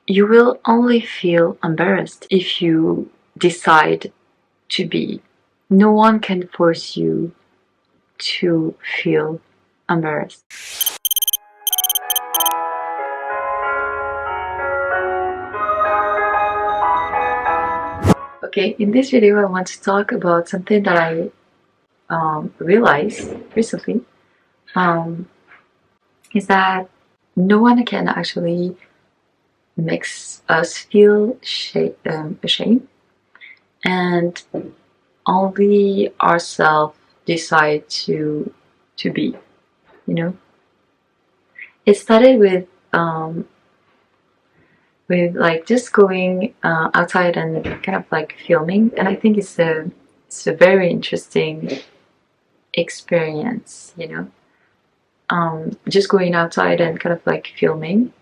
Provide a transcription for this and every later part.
you will only feel embarrassed if you decide to be. No one can force you to feel embarrassed. Okay, in this video I want to talk about something that I realized recently, um, is that no one can actually makes us feel ashamed, and only ourselves decide to be. You know, it started with like just going outside and kind of like filming, and I think it's a very interesting experience. Just going outside and kind of like filming.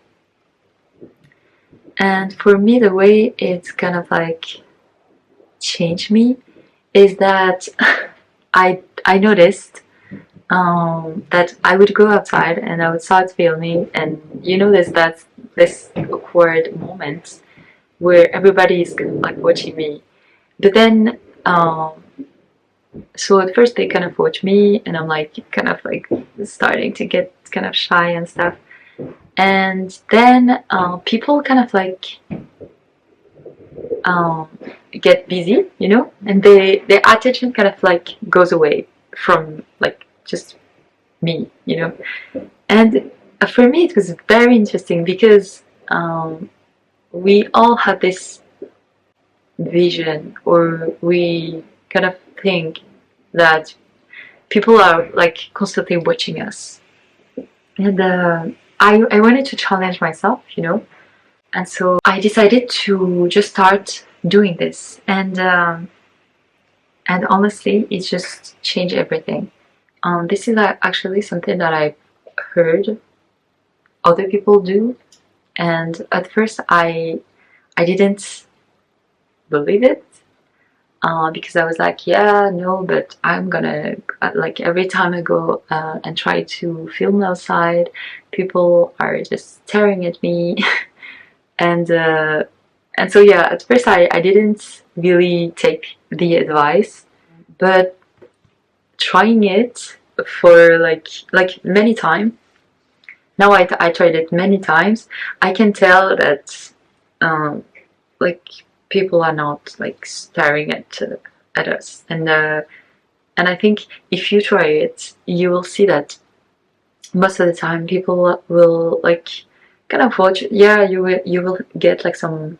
And for me, the way it's kind of like changed me is that I noticed that I would go outside and I would start filming, and there's that this awkward moment where everybody is kind of like watching me. But then, so at first they kind of watch me, and I'm like kind of like starting to get kind of shy and stuff. And then people kind of like um, get busy, and their attention kind of like goes away from like just me, And for me, it was very interesting because we all have this vision, or we kind of think that people are like constantly watching us. And I wanted to challenge myself, and so I decided to just start doing this. And honestly, it just changed everything. This is actually something that I heard other people do, and at first I didn't believe it, because I was like, yeah, no, but I'm gonna like every time I go and try to film outside, people are just staring at me, and so yeah, at first I didn't really take the advice, but trying it for like many times. Now I tried it many times. I can tell that like people are not like staring at us, and I think if you try it, you will see that most of the time people will like kind of watch. Yeah, you will get like some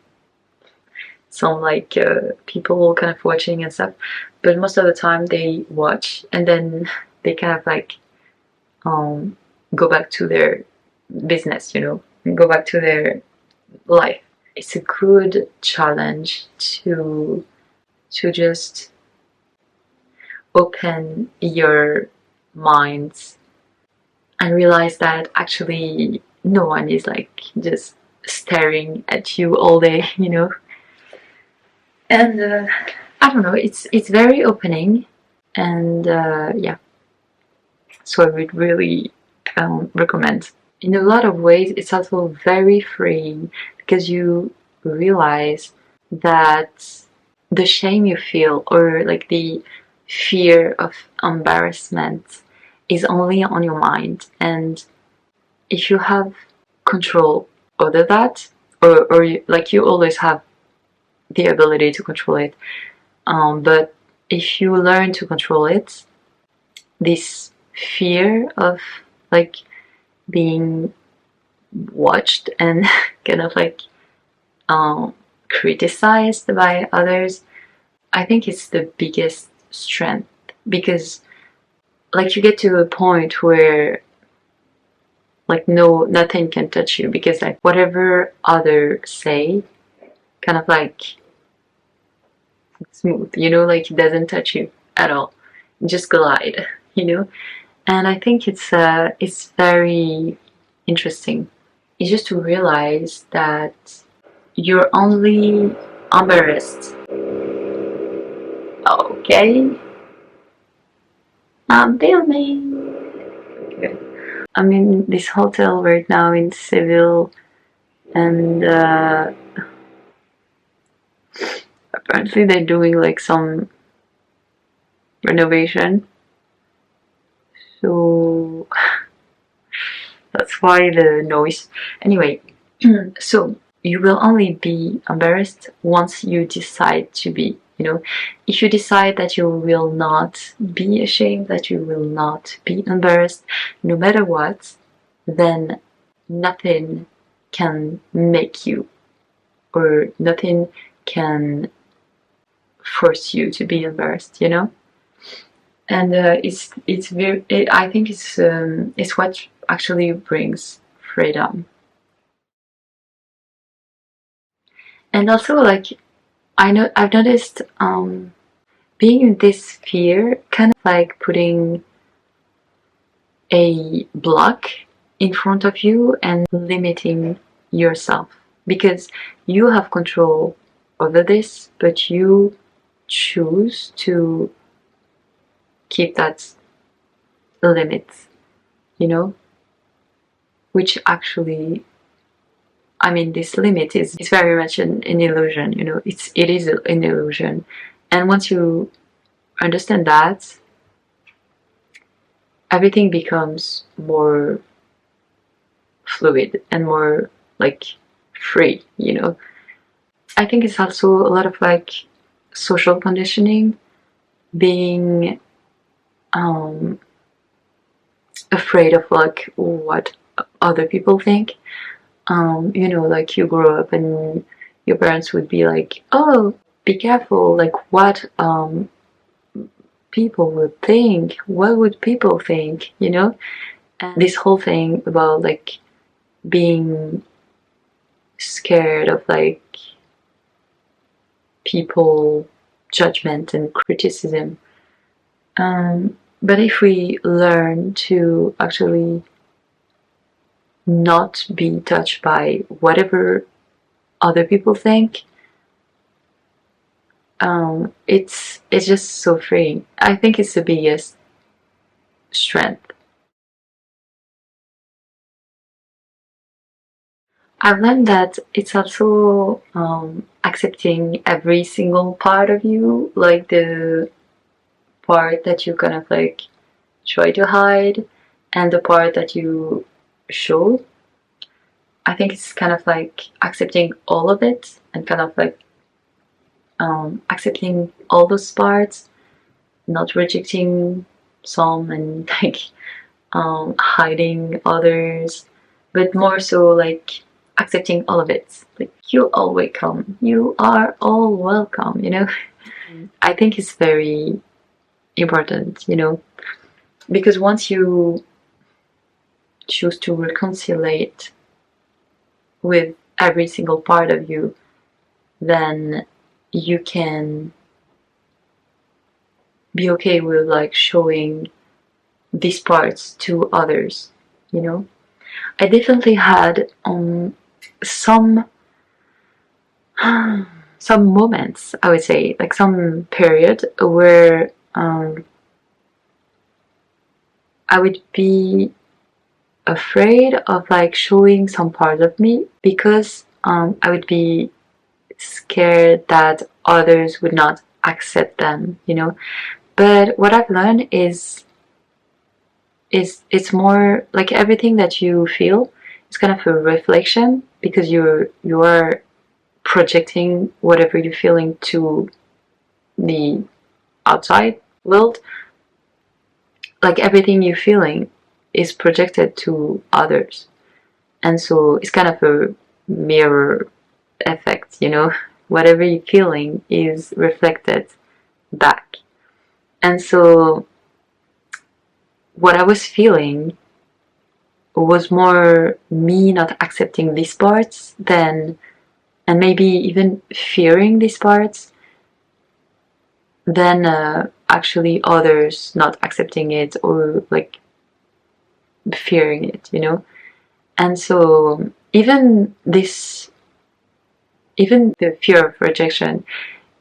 like people kind of watching and stuff, but most of the time they watch and then they kind of like um go back to their business, go back to their life. It's a good challenge to just open your minds and realize that actually no one is like just staring at you all day, and I don't know, it's very opening, and yeah, so I would really recommend. In a lot of ways, it's also very freeing because you realize that the shame you feel, or like the fear of embarrassment, is only on your mind. And if you have control over that, or like you always have the ability to control it, but if you learn to control it, this fear of like being watched and kind of like criticized by others, I think it's the biggest strength, because like you get to a point where like nothing can touch you, because like whatever others say kind of like smooth, like it doesn't touch you at all, just glide, and I think it's very interesting. It's just to realize that you're only embarrassed. Okay, I'm filming. Okay. I'm in this hotel right now in Seville, and apparently they're doing like some renovation, so that's why the noise. Anyway, so you will only be embarrassed once you decide to be. You know, if you decide that you will not be ashamed, that you will not be embarrassed, no matter what, then nothing can make you, or nothing can force you to be embarrassed. You know, and it's very. I think it's what actually brings freedom. And also, like, I've noticed being in this fear kind of like putting a block in front of you and limiting yourself, because you have control over this, but you choose to keep that limit, you know, which actually, I mean, this limit is very much an illusion, you know, it is an illusion. And once you understand that, everything becomes more fluid and more like free, you know. I think it's also a lot of like social conditioning, being afraid of like what other people think. You know, like you grow up and your parents would be like, oh, be careful, like what people would think, what would people think, you know. And this whole thing about like being scared of like people judgment and criticism. But if we learn to actually not be touched by whatever other people think, it's just so freeing. I think it's the biggest strength. I've learned that it's also accepting every single part of you, like the part that you kind of like try to hide and the part that you show. I think it's kind of like accepting all of it and kind of like accepting all those parts, not rejecting some and like hiding others, but more so like accepting all of it. Like you're all welcome. You are all welcome, you know? I think it's very important, you know, because once you choose to reconcile with every single part of you, then you can be okay with like showing these parts to others, you know. I definitely had some some moments, I would say, like some period where I would be afraid of like showing some part of me, because I would be scared that others would not accept them, you know. But what I've learned is it's more like everything that you feel is kind of a reflection, because you are projecting whatever you're feeling to the outside world. Like everything you're feeling is projected to others, and so it's kind of a mirror effect, you know. Whatever you're feeling is reflected back. And so what I was feeling was more me not accepting these parts than, and maybe even fearing these parts, than actually others not accepting it or like fearing it, you know. And so even the fear of rejection,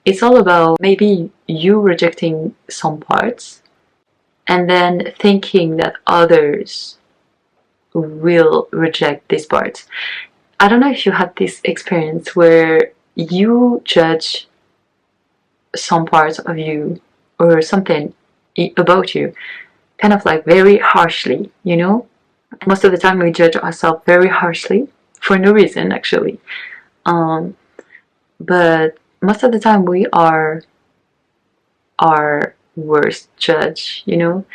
it's all about maybe you rejecting some parts and then thinking that others will reject these parts. I don't know if you had this experience where you judge some parts of you or something about you kind of like very harshly, you know? Most of the time we judge ourselves very harshly for no reason actually. Um, but most of the time we are our worst judge, you know?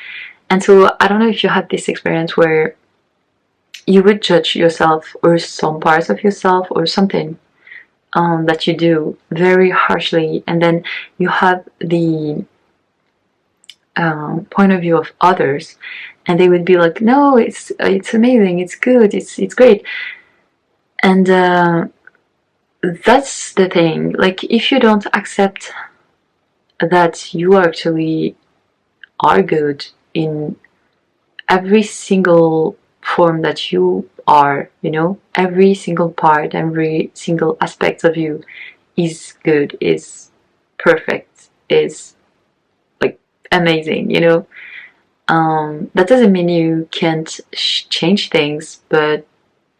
And so I don't know if you had this experience where you would judge yourself or some parts of yourself or something that you do very harshly, and then you have the point of view of others, and they would be like, "No, it's amazing, it's good, it's great," and that's the thing. Like, if you don't accept that you actually are good in every single form that you are, you know, every single part, every single aspect of you is good, is perfect, is like amazing, you know. That doesn't mean you can't change things, but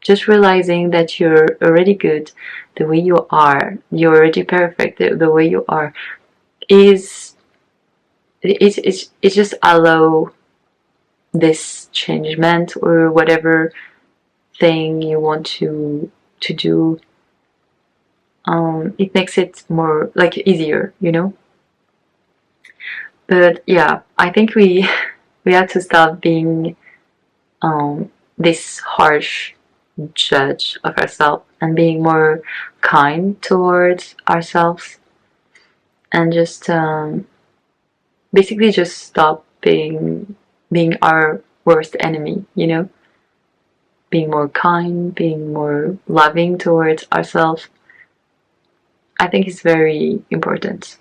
just realizing that you're already good the way you are, you're already perfect the way you are, is it's just allow this changement or whatever thing you want to do. It makes it more like easier, you know. But yeah, I think we we have to stop being this harsh judge of ourselves and being more kind towards ourselves, and just basically just stop being our worst enemy, you know. Being more kind, being more loving towards ourselves, I think is very important.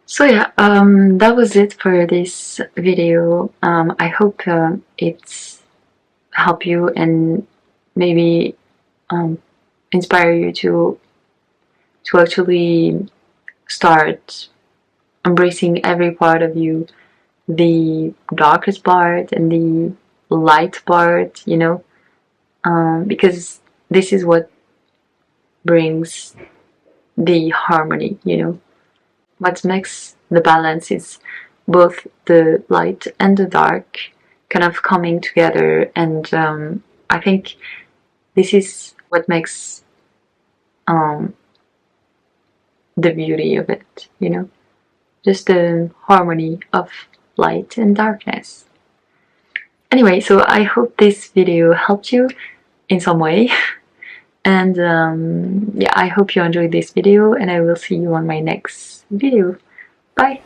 So yeah, that was it for this video. I hope it's helped you and maybe inspire you to actually start embracing every part of you, the darkest part and the light part, you know, because this is what brings the harmony, you know. What makes the balance is both the light and the dark kind of coming together, and I think this is what makes the beauty of it, you know, just the harmony of light and darkness. Anyway, so I hope this video helped you in some way. And yeah, I hope you enjoyed this video, and I will see you on my next video. Bye!